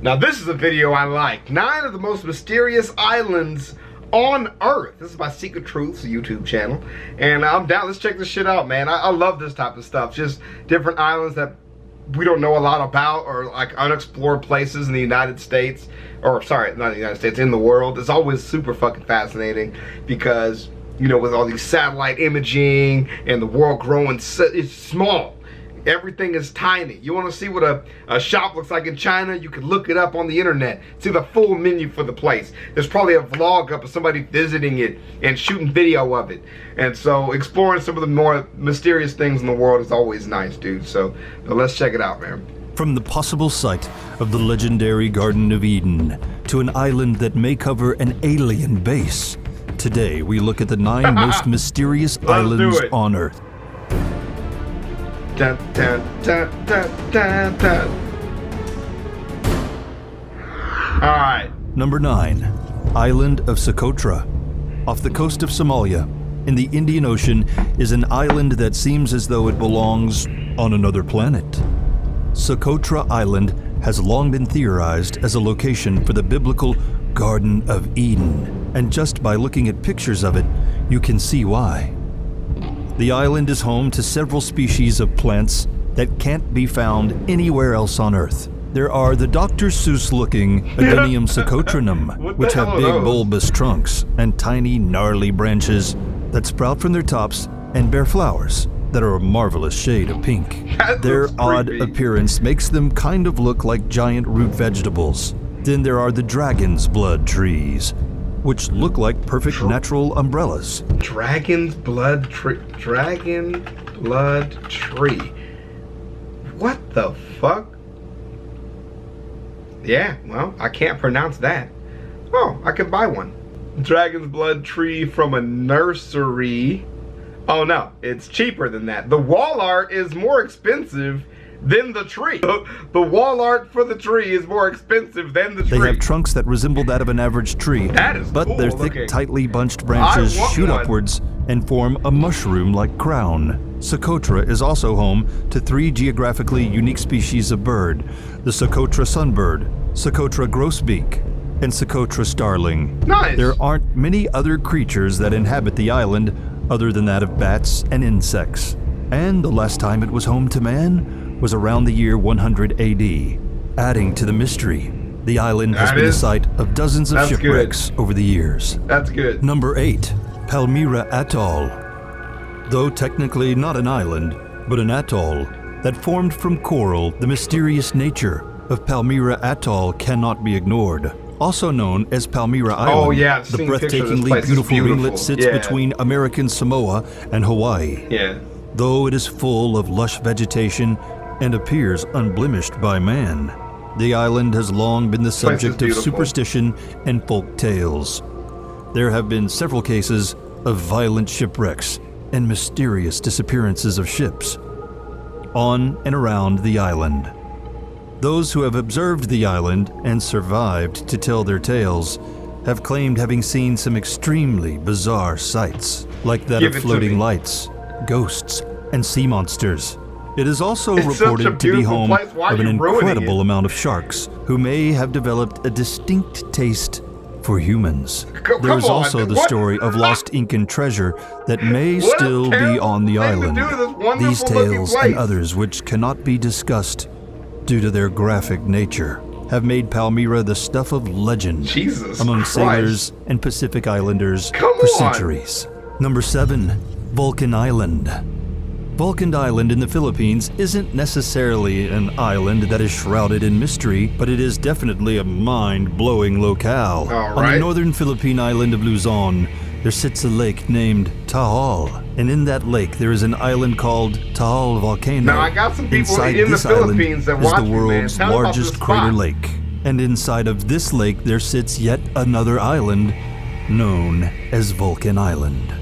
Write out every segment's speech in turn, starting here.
Now this is a video I like. 9 of the most mysterious islands on Earth. This is my Secret Truths YouTube channel. And I'm down. Let's check this shit out, man. I love this type of stuff. Just different islands that we don't know a lot about, or like unexplored places in the United States. Or sorry, not the United States, in the world. It's always super fucking fascinating because, you know, with all these satellite imaging and the world growing, it's small. Everything is tiny. You want to see what a shop looks like in China? You can look it up on the internet. See the full menu for the place. There's probably a vlog up of somebody visiting it and shooting video of it. And so exploring some of the more mysterious things in the world is always nice, dude. So let's check it out, man. From the possible site of the legendary Garden of Eden to an island that may cover an alien base, today we look at the 9 most mysterious islands on Earth. Dun, dun, dun, dun, dun, dun. All right. Number 9, Island of Socotra. Off the coast of Somalia, in the Indian Ocean, is an island that seems as though it belongs on another planet. Socotra Island has long been theorized as a location for the biblical Garden of Eden, and just by looking at pictures of it, you can see why. The island is home to several species of plants that can't be found anywhere else on Earth. There are the Dr. Seuss-looking Adenium Socotranum, which have big bulbous trunks and tiny gnarly branches that sprout from their tops and bear flowers that are a marvelous shade of pink. Their odd appearance makes them kind of look like giant root vegetables. Then there are the dragon's blood trees, which look like perfect natural umbrellas. Dragon blood tree. What the fuck? Yeah, well, I can't pronounce that. Oh, I could buy one. Dragon's blood tree from a nursery. Oh no, it's cheaper than that. The wall art is more expensive than the tree. The wall art for the tree is more expensive than the tree. They have trunks that resemble that of an average tree, that is but cool. Their thick, tightly bunched branches shoot upwards and form a mushroom-like crown. Socotra is also home to 3 geographically unique species of bird: the Socotra sunbird, Socotra grosbeak, and Socotra starling. Nice. There aren't many other creatures that inhabit the island other than that of bats and insects. And the last time it was home to man was around the year 100 AD. Adding to the mystery, the island has been the site of dozens of shipwrecks over the years. That's good. Number 8, Palmyra Atoll. Though technically not an island, but an atoll that formed from coral, the mysterious nature of Palmyra Atoll cannot be ignored. Also known as Palmyra Island, the breathtakingly beautiful ringlet sits between American Samoa and Hawaii. Though it is full of lush vegetation and appears unblemished by man, the island has long been the subject of superstition and folk tales. There have been several cases of violent shipwrecks and mysterious disappearances of ships on and around the island. Those who have observed the island and survived to tell their tales have claimed having seen some extremely bizarre sights, like that of floating lights, ghosts, and sea monsters. It is also reported to be home of an incredible amount of sharks who may have developed a distinct taste for humans. There is also the story of lost Incan treasure that may still be on the island. These tales and others which cannot be discussed due to their graphic nature have made Palmyra the stuff of legend among sailors and Pacific Islanders for centuries. Number 7, Vulcan Island. Vulcan Island in the Philippines isn't necessarily an island that is shrouded in mystery, but it is definitely a mind-blowing locale. On the northern Philippine island of Luzon, there sits a lake named Taal, and in that lake there is an island called Taal Volcano. Now I got some people inside in the this Philippines that watch is the world's largest crater lake, and inside of this lake there sits yet another island known as Vulcan Island.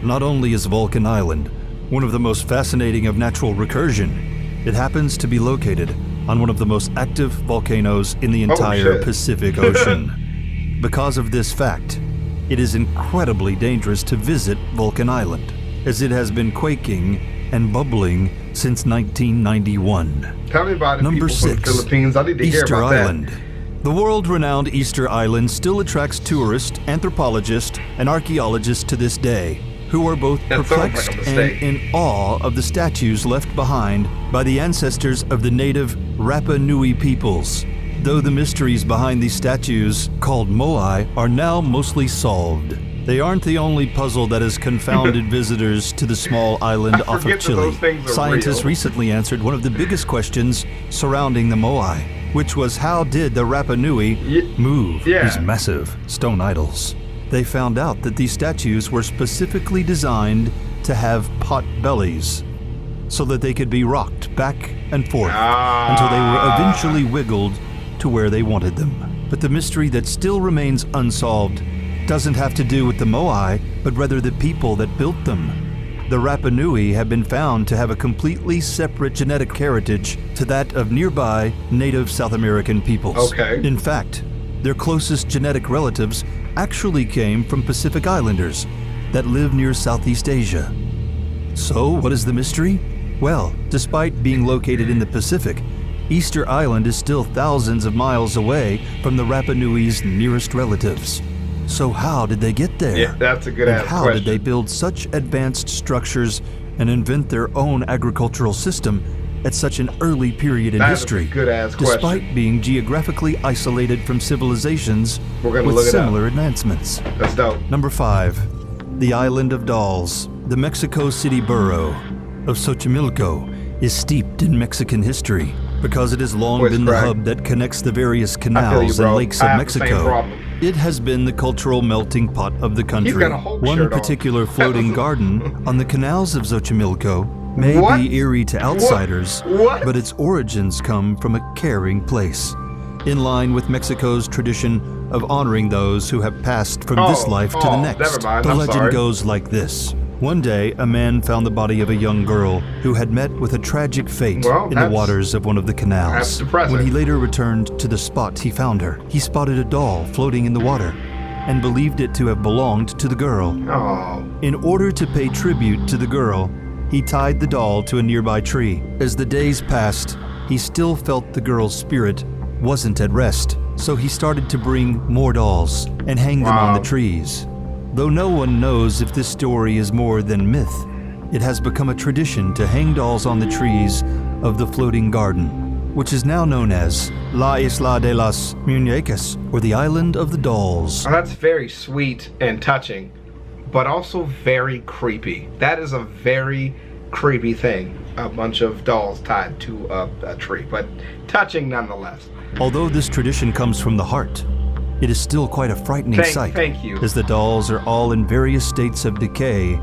Not only is Vulcan Island one of the most fascinating of natural recursion, it happens to be located on one of the most active volcanoes in the entire Pacific Ocean. Because of this fact, it is incredibly dangerous to visit Vulcan Island, as it has been quaking and bubbling since 1991. Tell me about it. Number 6, Philippines. I need to hear Easter about Island. That. The world-renowned Easter Island still attracts tourists, anthropologists, and archaeologists to this day, who are both perplexed and in awe of the statues left behind by the ancestors of the native Rapa Nui peoples. Though the mysteries behind these statues, called moai, are now mostly solved. They aren't the only puzzle that has confounded visitors to the small island off of Chile. Scientists recently answered one of the biggest questions surrounding the moai, which was how did the Rapa Nui move these massive stone idols? They found out that these statues were specifically designed to have pot bellies so that they could be rocked back and forth until they were eventually wiggled to where they wanted them. But the mystery that still remains unsolved doesn't have to do with the moai, but rather the people that built them. The Rapa Nui have been found to have a completely separate genetic heritage to that of nearby native South American peoples. In fact, their closest genetic relatives actually came from Pacific Islanders that live near Southeast Asia. So, what is the mystery? Well, despite being located in the Pacific, Easter Island is still thousands of miles away from the Rapa Nui's nearest relatives. So how did they get there? Yeah, that's a good ass question. How did they build such advanced structures and invent their own agricultural system at such an early period in history, despite being geographically isolated from civilizations with similar advancements? That's dope. Number 5, the Island of Dolls. The Mexico City borough of Xochimilco is steeped in Mexican history because it has long been the hub that connects the various canals and lakes of Mexico. It has been the cultural melting pot of the country. One particular floating garden on the canals of Xochimilco may be eerie to outsiders, but its origins come from a caring place. In line with Mexico's tradition of honoring those who have passed from this life to the next, the legend goes like this. One day, a man found the body of a young girl who had met with a tragic fate in the waters of one of the canals. When he later returned to the spot he found her, he spotted a doll floating in the water and believed it to have belonged to the girl. In order to pay tribute to the girl, he tied the doll to a nearby tree. As the days passed, he still felt the girl's spirit wasn't at rest, so he started to bring more dolls and hang them on the trees. Though no one knows if this story is more than myth, it has become a tradition to hang dolls on the trees of the floating garden, which is now known as La Isla de las Muñecas, or the Island of the Dolls. Oh, that's very sweet and touching, but also very creepy. That is a very creepy thing, a bunch of dolls tied to a tree, but touching nonetheless. Although this tradition comes from the heart, it is still quite a frightening sight, as the dolls are all in various states of decay,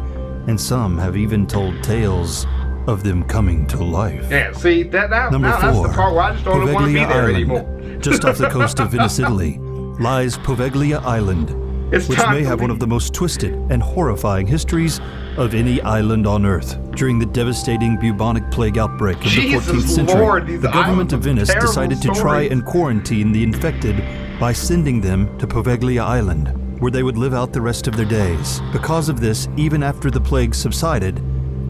and some have even told tales of them coming to life. Yeah, see, Number 4, that's the part where I just don't want to be there anymore. Just off the coast of Venice, Italy, lies Poveglia Island, which may have one of the most twisted and horrifying histories of any island on Earth. During the devastating bubonic plague outbreak of the 14th century, the government of Venice decided to try and quarantine the infected by sending them to Poveglia Island, where they would live out the rest of their days. Because of this, even after the plague subsided,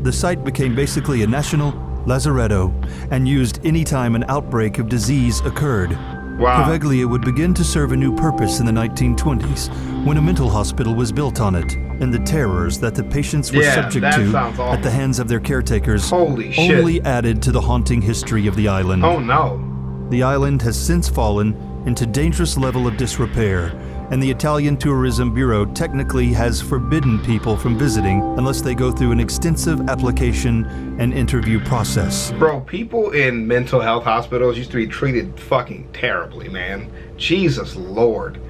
the site became basically a national lazaretto and used anytime an outbreak of disease occurred. Poveglia would begin to serve a new purpose in the 1920s when a mental hospital was built on it, and the terrors that the patients were subject to at the hands of their caretakers only added to the haunting history of the island. Oh no. The island has since fallen into dangerous level of disrepair, and the Italian Tourism Bureau technically has forbidden people from visiting unless they go through an extensive application and interview process. Bro, people in mental health hospitals used to be treated fucking terribly, man. Jesus Lord.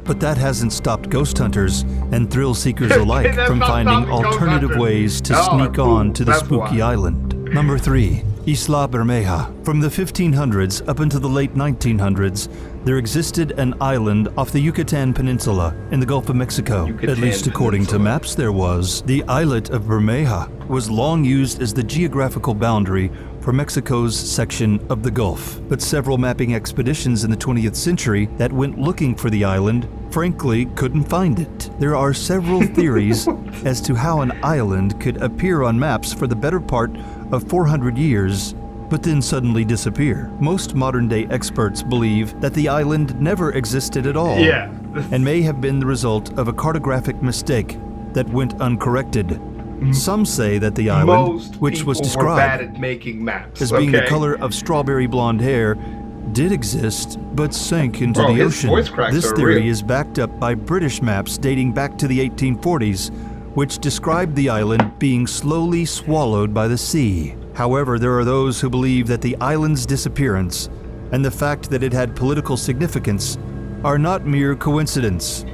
But that hasn't stopped ghost hunters and thrill seekers alike from finding alternative ways to sneak on to the spooky island. Number 3. Isla Bermeja. From the 1500s up until the late 1900s, there existed an island off the Yucatan Peninsula in the Gulf of Mexico. At least according to maps there was. The islet of Bermeja was long used as the geographical boundary for Mexico's section of the Gulf. But several mapping expeditions in the 20th century that went looking for the island frankly couldn't find it. There are several theories as to how an island could appear on maps for the better part of 400 years but then suddenly disappear. Most modern-day experts believe that the island never existed at all, Yeah. and may have been the result of a cartographic mistake that went uncorrected. Some say that the island, Most which was people were bad described at making maps. as being the okay? color of strawberry blonde hair, did exist, but sank into Bro, the his ocean. voice cracks This are theory real. is backed up by British maps dating back to the 1840s, which described the island being slowly swallowed by the sea. However, there are those who believe that the island's disappearance and the fact that it had political significance are not mere coincidence,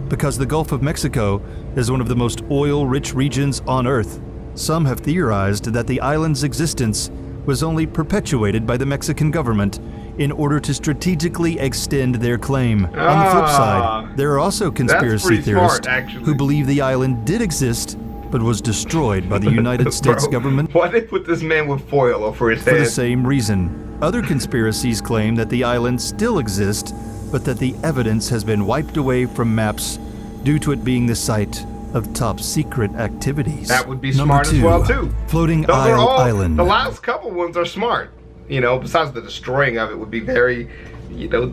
because the Gulf of Mexico is one of the most oil-rich regions on Earth. Some have theorized that the island's existence was only perpetuated by the Mexican government in order to strategically extend their claim. On the flip side, there are also conspiracy pretty theorists smart, actually. who believe the island did exist but was destroyed by the United States Bro, government why'd they put this man with foil over his for head? the same reason. Other conspiracies claim that the island still exists, but that the evidence has been wiped away from maps due to it being the site of top-secret activities. That would be Number smart as 2, well, too. Floating Those are all, Island. The last couple ones are smart. You know, besides the destroying of it would be very, you know,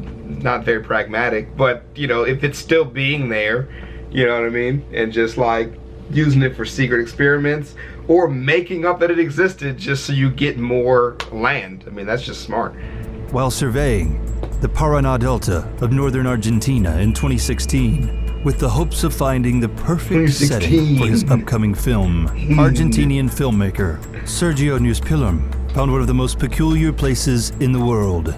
not very pragmatic. But, you know, if it's still being there, you know what I mean? And just like using it for secret experiments or making up that it existed just so you get more land. I mean, that's just smart. While surveying the Paraná Delta of northern Argentina in 2016, with the hopes of finding the perfect setting for his upcoming film, Argentinian filmmaker Sergio Newspilum found one of the most peculiar places in the world.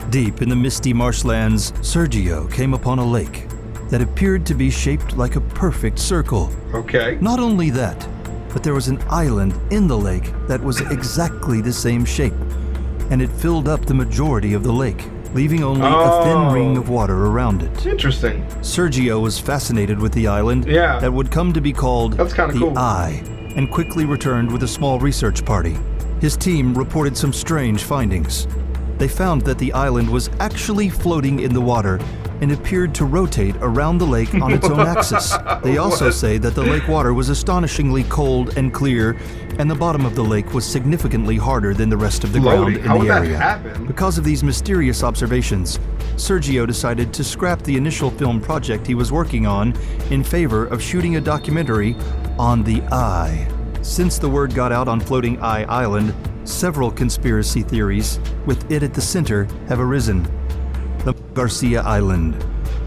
Deep in the misty marshlands, Sergio came upon a lake that appeared to be shaped like a perfect circle. Okay. Not only that, but there was an island in the lake that was exactly the same shape, and it filled up the majority of the lake, leaving only a thin ring of water around it. Interesting. Sergio was fascinated with the island that would come to be called That's kinda the cool. Eye, and quickly returned with a small research party. His team reported some strange findings. They found that the island was actually floating in the water and appeared to rotate around the lake on its own axis. They also say that the lake water was astonishingly cold and clear, and the bottom of the lake was significantly harder than the rest of the ground Floating? in How the would that area. happen? Because of these mysterious observations, Sergio decided to scrap the initial film project he was working on in favor of shooting a documentary on the Eye. Since the word got out on Floating Eye Island, several conspiracy theories, with it at the center, have arisen. The Garcia Island,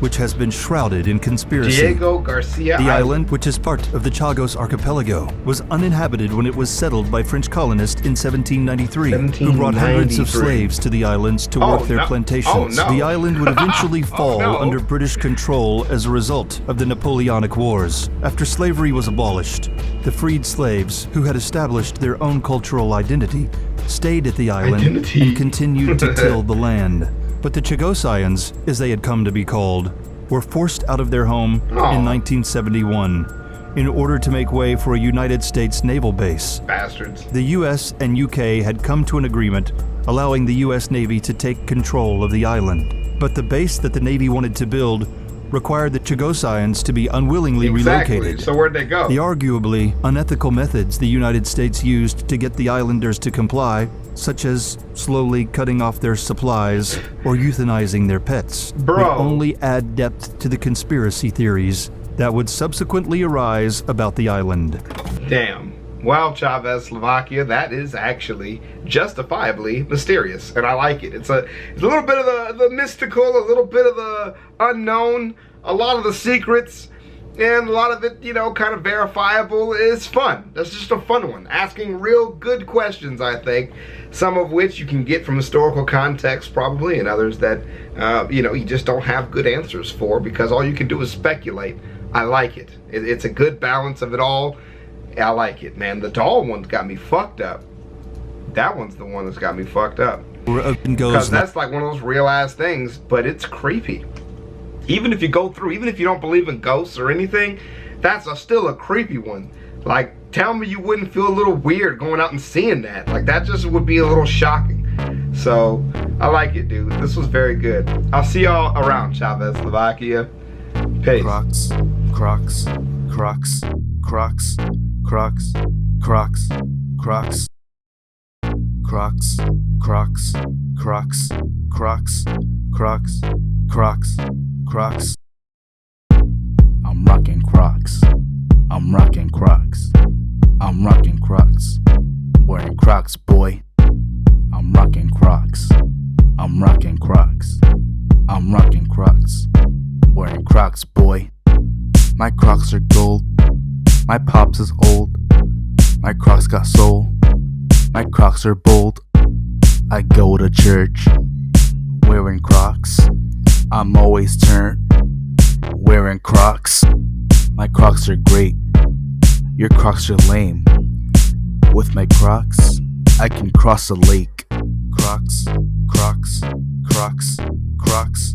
which has been shrouded in conspiracy. Diego Garcia The island, which is part of the Chagos archipelago, was uninhabited when it was settled by French colonists in 1793, who brought hundreds of 1793. slaves to the islands to work their plantations. Oh, no. The island would eventually fall no. under British control as a result of the Napoleonic Wars. After slavery was abolished, the freed slaves, who had established their own cultural identity, stayed at the island and continued to till the land. But the Chagosians, as they had come to be called, were forced out of their home in 1971 in order to make way for a United States naval base. Bastards. The US and UK had come to an agreement allowing the US Navy to take control of the island. But the base that the Navy wanted to build required the Chagosians to be unwillingly relocated. So where'd they go? The arguably unethical methods the United States used to get the islanders to comply, such as slowly cutting off their supplies or euthanizing their pets, would only add depth to the conspiracy theories that would subsequently arise about the island. Damn. Well, ChavezzSlovakia, that is actually justifiably mysterious, and I like it. It's a little bit of the mystical, a little bit of the unknown, a lot of the secrets, and a lot of it, you know, kind of verifiable. Is fun. That's just a fun one. Asking real good questions, I think. Some of which you can get from historical context, probably, and others that, you know, you just don't have good answers for because all you can do is speculate. I like it. It's a good balance of it all. I like it, man. The doll one's got me fucked up. That one's the one that's got me fucked up. Because that's like one of those real ass things, but it's creepy. Even if you go through, even if you don't believe in ghosts or anything, that's still a creepy one. Like, tell me you wouldn't feel a little weird going out and seeing that. Like, that just would be a little shocking. So, I like it, dude. This was very good. I'll see y'all around, ChavezzSlovakia. Peace. Crocs, Crocs, Crocs, Crocs, Crocs, Crocs, Crocs, Crocs, Crocs, Crocs, Crocs, Crocs, Crocs, Crocs. I'm rocking Crocs. I'm rocking Crocs. I'm rocking Crocs. Wearing Crocs, boy. I'm rocking Crocs. I'm rocking Crocs. I'm rocking Crocs. Wearing Crocs, boy. My Crocs are gold. My pops is old. My Crocs got soul. My Crocs are bold. I go to church wearing Crocs. I'm always turned wearing Crocs. My Crocs are great. Your Crocs are lame. With my Crocs, I can cross a lake. Crocs, Crocs, Crocs, Crocs,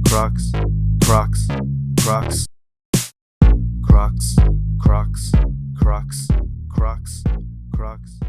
Crocs, Crocs, Crocs, Crocs, Crocs, Crocs, Crocs, Crocs.